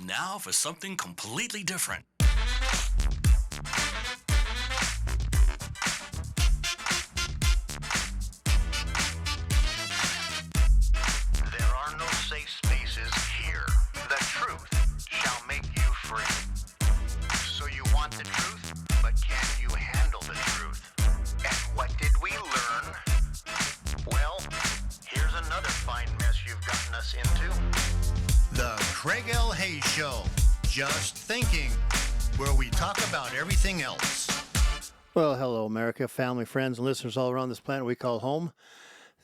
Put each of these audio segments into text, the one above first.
Now for something completely different. There are no safe spaces here. The truth shall make you free. So you want the truth, but can you handle the truth? And what did we learn? Well, here's another fine mess you've gotten us into. The Craig L. Hayes Show. Just thinking, where we talk about everything else. Well, hello, America, family, friends, and listeners all around this planet we call home.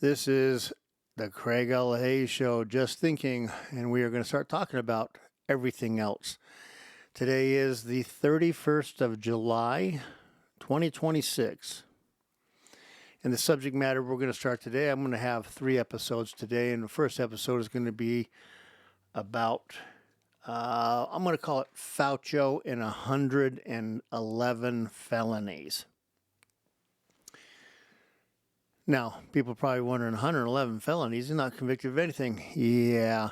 This is the Craig L. Hayes Show, Just Thinking, and we are going to start talking about everything else. Today is the 31st of July, 2026. And the subject matter we're going to start today, I'm going to have 3 episodes today, and the first episode is going to be about, I'm going to call it Fauci and 111 felonies. Now, people are probably wondering, 111 felonies, he's not convicted of anything. Yeah,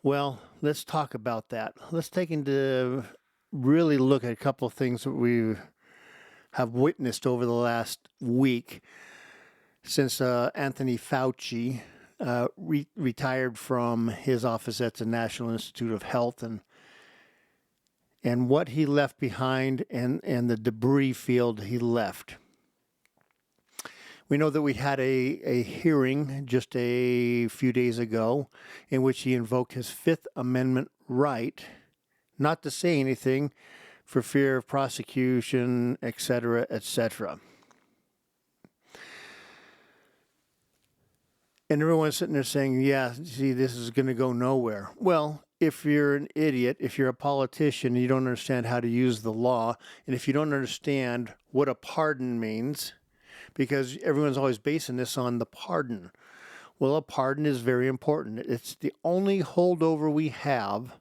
well, let's talk about that. Let's take into really look at a couple of things that we have witnessed over the last week since Anthony Fauci retired from his office at the National Institute of Health, and what he left behind and the debris field he left. We know that we had a hearing just a few days ago in which he invoked his Fifth Amendment right not to say anything for fear of prosecution, etc., etc. And everyone's sitting there saying, yeah, see, this is going to go nowhere. Well, if you're an idiot, if you're a politician, and you don't understand how to use the law, and if you don't understand what a pardon means, because everyone's always basing this on the pardon. Well, a pardon is very important. It's the only holdover we have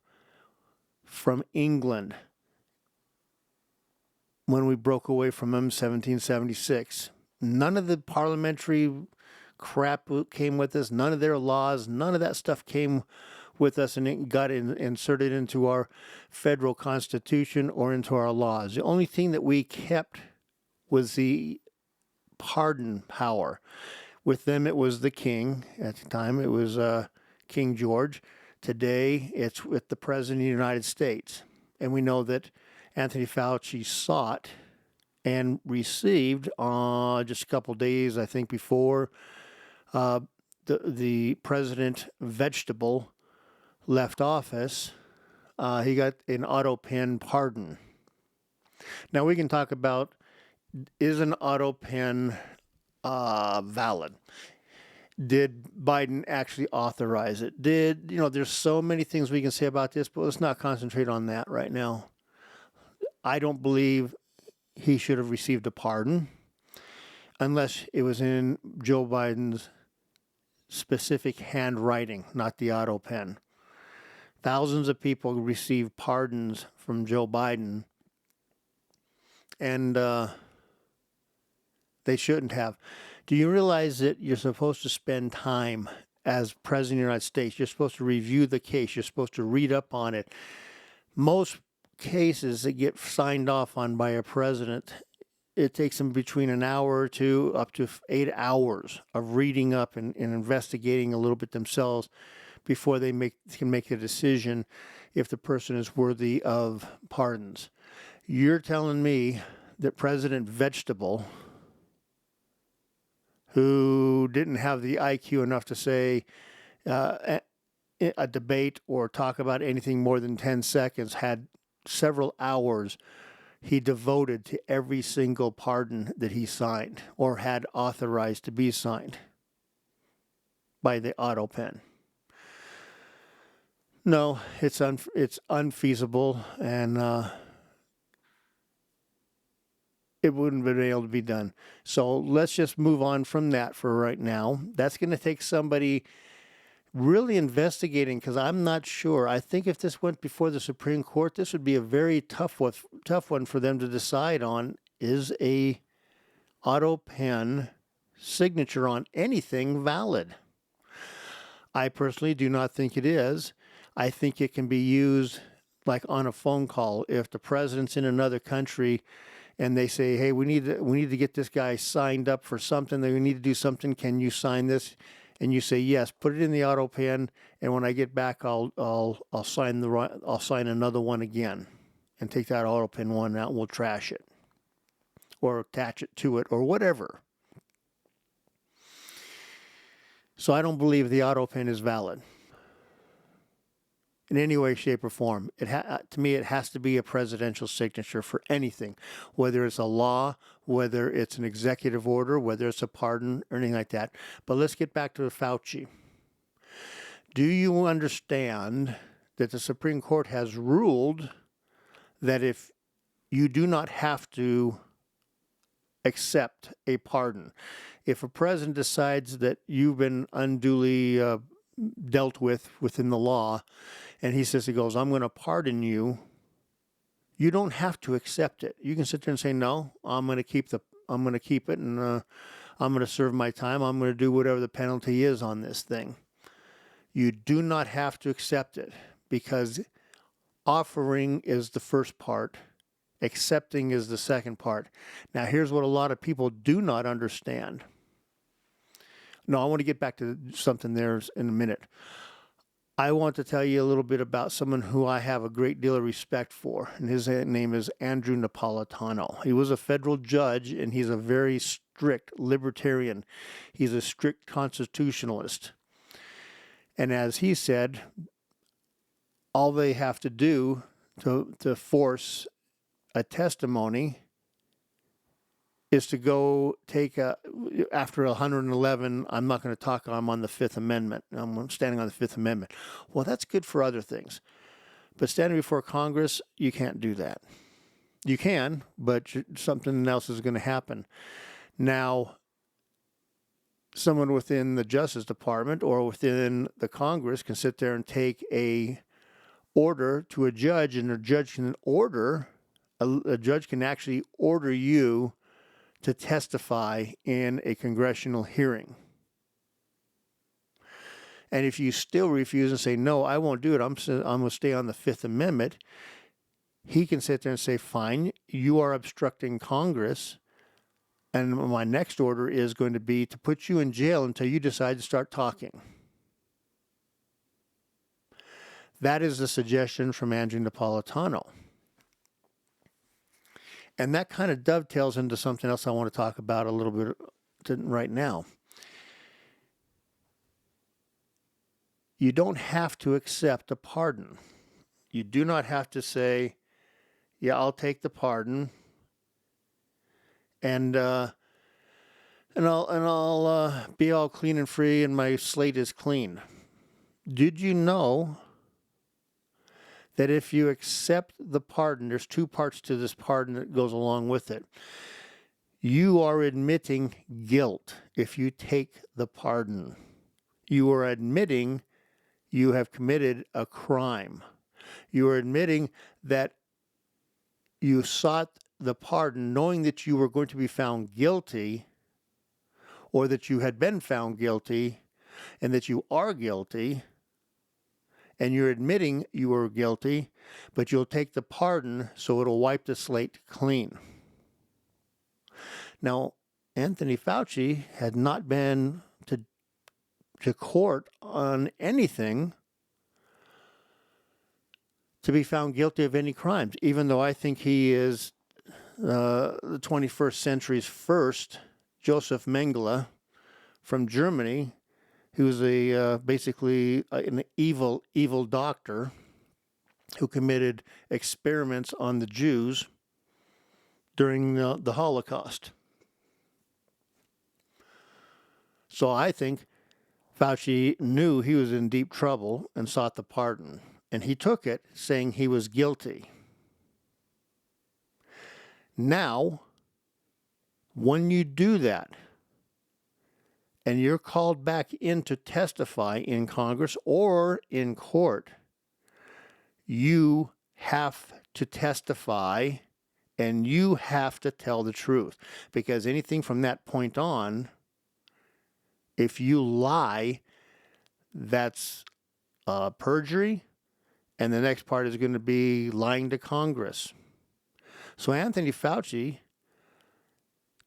from England when we broke away from them in 1776. None of the parliamentary crap came with us. None of their laws, none of that stuff came with us, and it got inserted into our federal constitution or into our laws. The only thing that we kept was the pardon power. With them, it was the king. At the time, it was King George. Today, it's with the President of the United States. And we know that Anthony Fauci sought and received just a couple days, I think, before the President Vegetable left office, he got an auto pen pardon. Now, we can talk about, is an auto pen valid? Did Biden actually authorize it? There's so many things we can say about this, but let's not concentrate on that right now. I don't believe he should have received a pardon unless it was in Joe Biden's specific handwriting, not the auto pen. Thousands of people receive pardons from Joe Biden, and they shouldn't have. Do you realize that you're supposed to spend time as President of the United States? You're supposed to review the case. You're supposed to read up on it. Most cases that get signed off on by a president, it takes them between an hour or two up to 8 hours of reading up and investigating a little bit themselves before they can make a decision if the person is worthy of pardons. You're telling me that President Vegetable, who didn't have the IQ enough to say a debate or talk about anything more than 10 seconds, had several hours he devoted to every single pardon that he signed or had authorized to be signed by the auto pen. No, it's unfeasible, and it wouldn't have been able to be done. So let's just move on from that for right now. That's going to take somebody really investigating, because I'm not sure. I think if this went before the Supreme Court, this would be a very tough one for them to decide on. Is a auto pen signature on anything valid? I personally do not think it is. I think it can be used like on a phone call, if the president's in another country and they say, hey, we need to get this guy signed up for something, we need to do something, can you sign this? And you say yes, put it in the auto pen, and when I get back, I'll sign another one again, and take that auto pen one out, and we'll trash it, or attach it to it, or whatever. So I don't believe the auto pen is valid in any way, shape, or form. To me, it has to be a presidential signature for anything, whether it's a law, whether it's an executive order, whether it's a pardon, or anything like that. But let's get back to Fauci. Do you understand that the Supreme Court has ruled that if you do not have to accept a pardon, if a president decides that you've been unduly dealt with within the law, and he goes, I'm going to pardon you, you don't have to accept it. You can sit there and say, no, I'm going to keep it, and I'm going to serve my time. I'm going to do whatever the penalty is on this thing. You do not have to accept it, because offering is the first part, accepting is the second part. Now, here's what a lot of people do not understand. No, I want to get back to something there in a minute. I want to tell you a little bit about someone who I have a great deal of respect for, and his name is Andrew Napolitano. He was a federal judge, and he's a very strict libertarian. He's a strict constitutionalist. And as he said, all they have to do to force a testimony is to go take after 111, I'm not going to talk, I'm on the Fifth Amendment. I'm standing on the Fifth Amendment. Well, that's good for other things. But standing before Congress, you can't do that. You can, but something else is going to happen. Now, someone within the Justice Department or within the Congress can sit there and take a order to a judge, and a judge can actually order you to testify in a congressional hearing. And if you still refuse and say, no, I won't do it, I'm going to stay on the Fifth Amendment, he can sit there and say, fine, you are obstructing Congress, and my next order is going to be to put you in jail until you decide to start talking. That is the suggestion from Andrew Napolitano. And that kind of dovetails into something else I want to talk about a little bit right now. You don't have to accept a pardon. You do not have to say, yeah, I'll take the pardon, and I'll be all clean and free, and my slate is clean. Did you know that if you accept the pardon, there's two parts to this pardon that goes along with it. You are admitting guilt if you take the pardon. You are admitting you have committed a crime. You are admitting that you sought the pardon knowing that you were going to be found guilty, or that you had been found guilty and that you are guilty, and you're admitting you were guilty, but you'll take the pardon so it'll wipe the slate clean. Now, Anthony Fauci had not been to court on anything to be found guilty of any crimes, even though I think he is the 21st century's first Joseph Mengele from Germany, who's basically an evil doctor who committed experiments on the Jews during the Holocaust. So I think Fauci knew he was in deep trouble and sought the pardon, and he took it, saying he was guilty. Now, when you do that, and you're called back in to testify in Congress or in court, you have to testify and you have to tell the truth. Because anything from that point on, if you lie, that's perjury, And the next part is going to be lying to Congress. So Anthony Fauci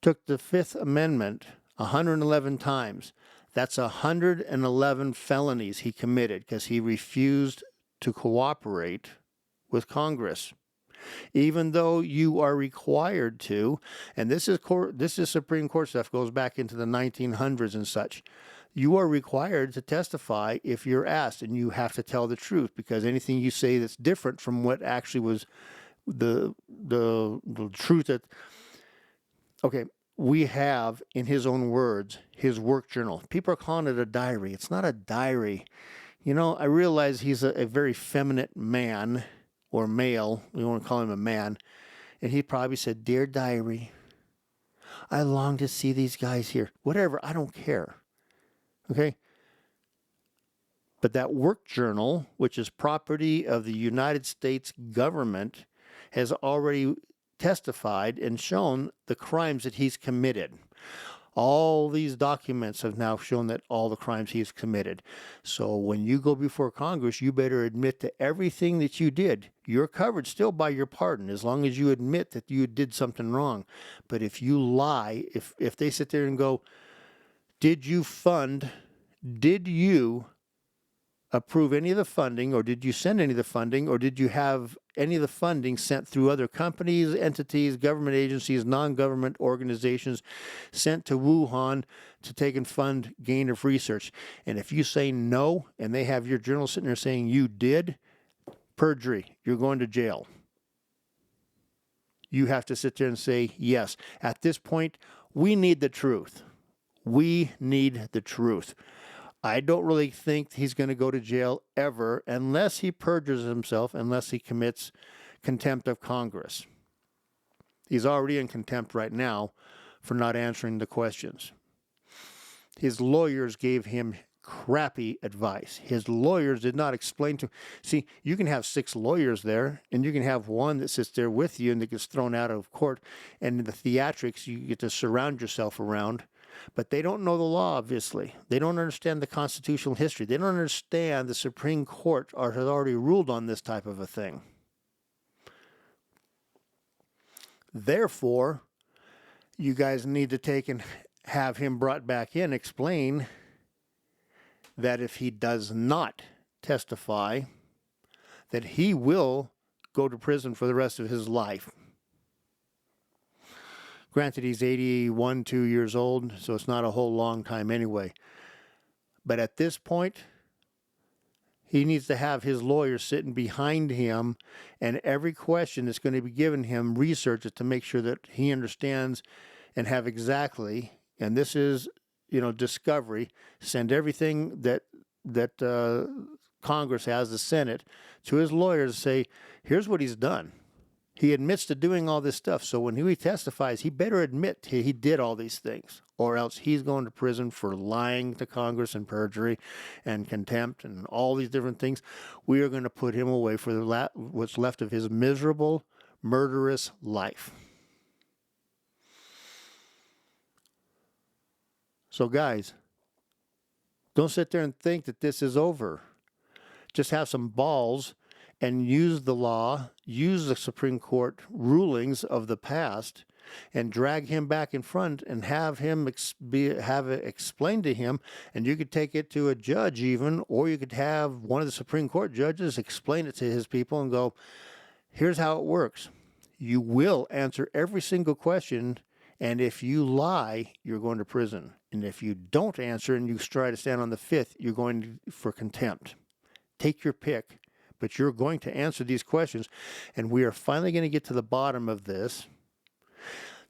took the Fifth Amendment 111 times. That's 111 felonies he committed because he refused to cooperate with Congress. Even though you are required to, and this is Supreme Court stuff, goes back into the 1900s and such. You are required to testify if you're asked, and you have to tell the truth, because anything you say that's different from what actually was the truth that, okay, we have, in his own words, his work journal. People are calling it a diary. It's not a diary. You know, I realize he's a very feminine man, or male. We want to call him a man. And he probably said, "Dear diary, I long to see these guys here." Whatever, I don't care. Okay? But that work journal, which is property of the United States government, has already testified and shown the crimes that he's committed. All these documents have now shown that all the crimes he's committed. So when you go before Congress, you better admit to everything that you did. You're covered still by your pardon as long as you admit that you did something wrong. But if you lie, if they sit there and go, did you approve any of the funding, or did you send any of the funding, or did you have any of the funding sent through other companies, entities, government agencies, non-government organizations sent to Wuhan to take and fund gain of research? And if you say no, and they have your journal sitting there saying you did, perjury, you're going to jail. You have to sit there and say yes. At this point, we need the truth. We need the truth. I don't really think he's going to go to jail ever unless he perjures himself, unless he commits contempt of Congress. He's already in contempt right now for not answering the questions. His lawyers gave him crappy advice. His lawyers did not explain to him. See, you can have 6 lawyers there, and you can have one that sits there with you and that gets thrown out of court, and the theatrics you get to surround yourself around. But they don't know the law, obviously. They don't understand the constitutional history. They don't understand the Supreme Court has already ruled on this type of a thing. Therefore, you guys need to take and have him brought back in, explain that if he does not testify, that he will go to prison for the rest of his life. Granted, he's 81, 2 years old, so it's not a whole long time anyway. But at this point, he needs to have his lawyer sitting behind him, and every question that's going to be given him, research it to make sure that he understands and have exactly, and this is, discovery, send everything that Congress has, the Senate, to his lawyers and say, here's what he's done. He admits to doing all this stuff. So when he testifies, he better admit he did all these things, or else he's going to prison for lying to Congress and perjury and contempt and all these different things. We are going to put him away for what's left of his miserable, murderous life. So guys, don't sit there and think that this is over. Just have some balls and use the law, use the Supreme Court rulings of the past, and drag him back in front and have him have it explained to him. And you could take it to a judge even, or you could have one of the Supreme Court judges explain it to his people and go, here's how it works. You will answer every single question, and if you lie, you're going to prison. And if you don't answer and you try to stand on the 5th, you're going for contempt. Take your pick. But you're going to answer these questions, and we are finally going to get to the bottom of this.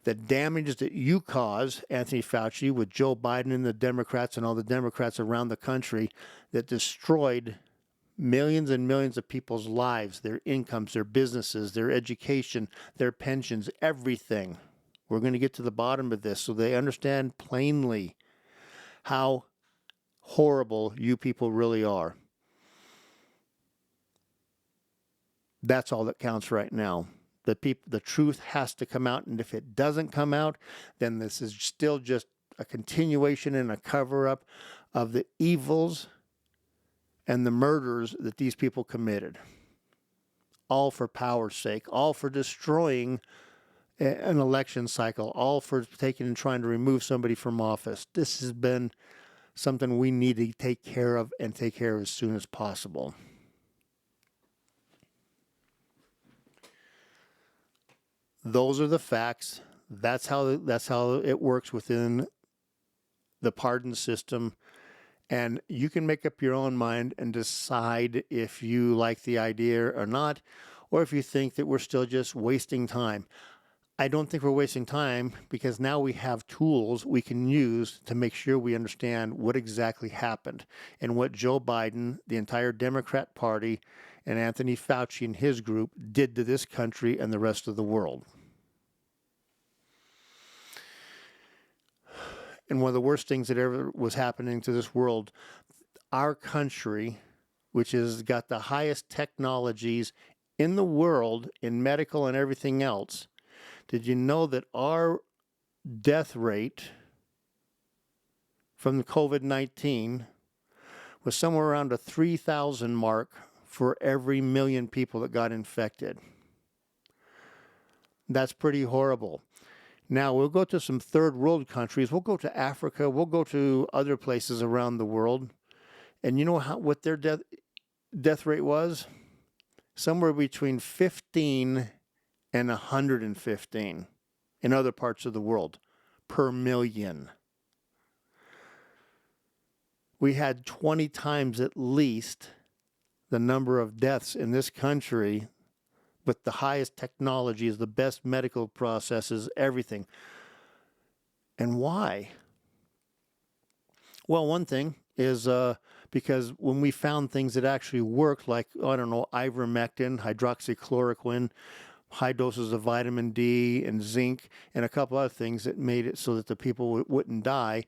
The damage that you caused, Anthony Fauci, with Joe Biden and the Democrats and all the Democrats around the country that destroyed millions and millions of people's lives, their incomes, their businesses, their education, their pensions, everything. We're going to get to the bottom of this so they understand plainly how horrible you people really are. That's all that counts right now. The truth has to come out, and if it doesn't come out, then this is still just a continuation and a cover-up of the evils and the murders that these people committed. all for power's sake, all for destroying an election cycle, all for taking and trying to remove somebody from office. This has been something we need to take care of and take care of as soon as possible. Those are the facts. That's how it works within the pardon system. And you can make up your own mind and decide if you like the idea or not, or if you think that we're still just wasting time. I don't think we're wasting time, because now we have tools we can use to make sure we understand what exactly happened and what Joe Biden, the entire Democrat Party, and Anthony Fauci and his group did to this country and the rest of the world. And one of the worst things that ever was happening to this world, our country, which has got the highest technologies in the world in medical and everything else, did you know that our death rate from the COVID-19 was somewhere around a 3,000 mark for every million people that got infected? That's pretty horrible. Now, we'll go to some third world countries. We'll go to Africa. We'll go to other places around the world. And you know what their death rate was? Somewhere between 15 and 115 in other parts of the world per million. We had 20 times at least the number of deaths in this country with the highest technologies, the best medical processes, everything. And why? Well, one thing is because when we found things that actually worked, like, ivermectin, hydroxychloroquine, high doses of vitamin D and zinc, and a couple other things that made it so that the people wouldn't die,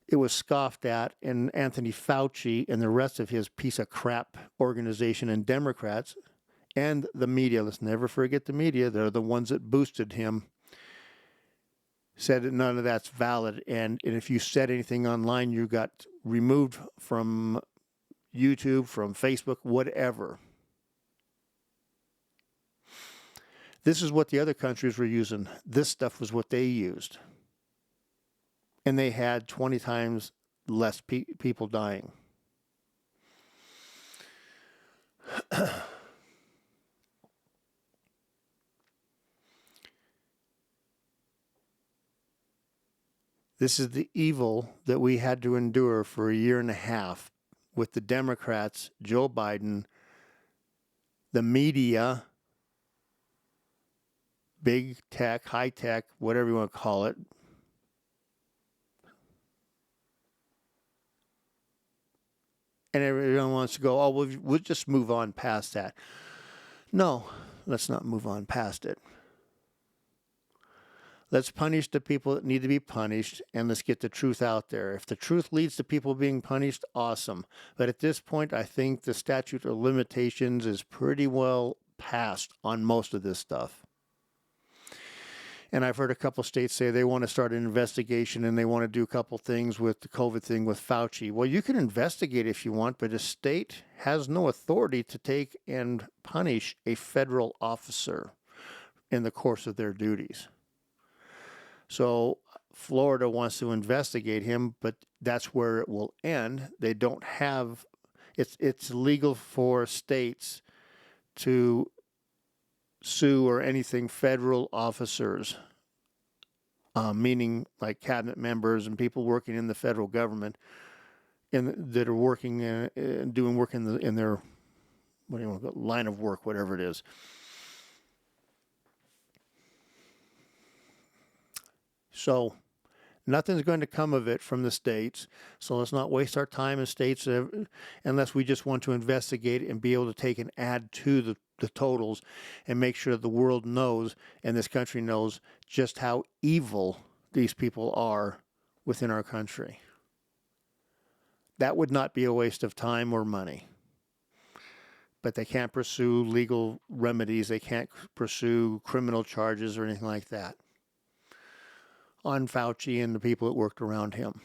it was scoffed at, and Anthony Fauci and the rest of his piece of crap organization and Democrats and the media, let's never forget the media, they're the ones that boosted him, said that none of that's valid. And if you said anything online, you got removed from YouTube, from Facebook, whatever. This is what the other countries were using. This stuff was what they used. And they had 20 times less people dying. This is the evil that we had to endure for a year and a half with the Democrats, Joe Biden, the media, big tech, high tech, whatever you want to call it. And everyone wants to go, oh, we'll just move on past that. No, let's not move on past it. Let's punish the people that need to be punished, and let's get the truth out there. If the truth leads to people being punished, awesome. But at this point, I think the statute of limitations is pretty well passed on most of this stuff. And I've heard a couple states say they want to start an investigation and they want to do a couple things with the COVID thing with Fauci. Well, you can investigate if you want, but a state has no authority to take and punish a federal officer in the course of their duties. So Florida wants to investigate him, but that's where it will end. They don't have, it's legal for states to sue or anything federal officers, meaning like cabinet members and people working in the federal government that are working doing work in their line of work, whatever it is. So nothing's going to come of it from the states. So let's not waste our time in states unless we just want to investigate and be able to take and add to the totals and make sure that the world knows and this country knows just how evil these people are within our country. That would not be a waste of time or money. But they can't pursue legal remedies. They can't pursue criminal charges or anything like that on Fauci and the people that worked around him.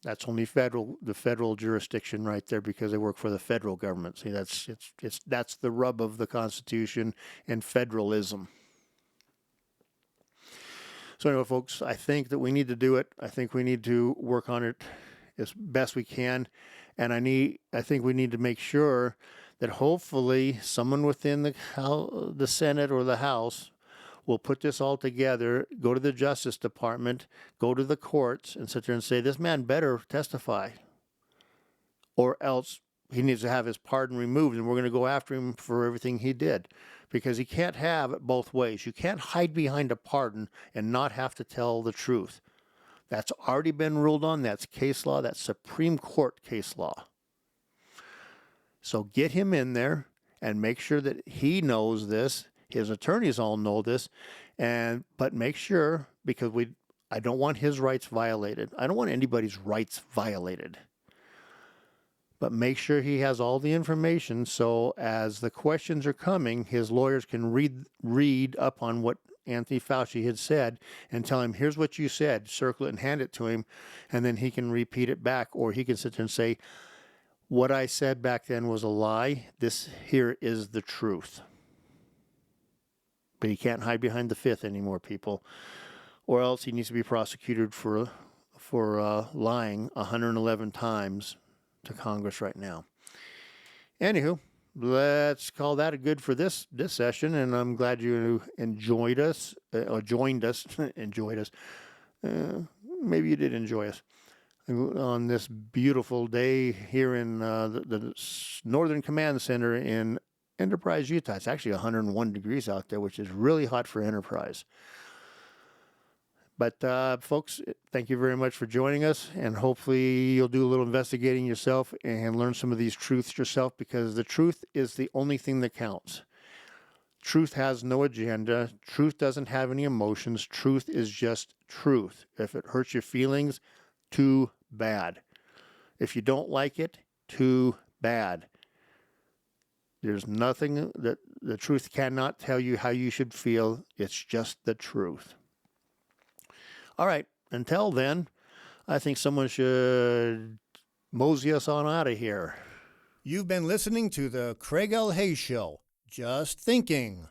That's only the federal jurisdiction right there, because they work for the federal government. See, that's the rub of the Constitution and federalism. So anyway, folks, I think that we need to do it. I think we need to work on it as best we can, and I think we need to make sure that hopefully someone within the Senate or the House will put this all together, go to the Justice Department, go to the courts, and sit there and say, this man better testify, or else he needs to have his pardon removed, and we're going to go after him for everything he did, because he can't have it both ways. You can't hide behind a pardon and not have to tell the truth. That's already been ruled on. That's case law. That's Supreme Court case law. So get him in there and make sure that he knows this. His attorneys all know this, but make sure, because I don't want his rights violated. I don't want anybody's rights violated. But make sure he has all the information, so as the questions are coming, his lawyers can read up on what Anthony Fauci had said and tell him, here's what you said, circle it and hand it to him, and then he can repeat it back, or he can sit there and say, what I said back then was a lie. This here is the truth. But he can't hide behind the fifth anymore, people, or else he needs to be prosecuted for lying 111 times to Congress right now. Anywho, let's call that a good for this session, and I'm glad you enjoyed us, or joined us, enjoyed us. Maybe you did enjoy us on this beautiful day here in the Northern Command Center in Enterprise, Utah. It's actually 101 degrees out there, which is really hot for Enterprise. But folks, thank you very much for joining us, and hopefully you'll do a little investigating yourself and learn some of these truths yourself, because the truth is the only thing that counts. Truth has no agenda. Truth doesn't have any emotions. Truth is just truth. If it hurts your feelings, too bad. If you don't like it, too bad. There's nothing that the truth cannot tell you how you should feel. It's just the truth. All right. Until then, I think someone should mosey us on out of here. You've been listening to the Craig L. Hayes Show. Just thinking.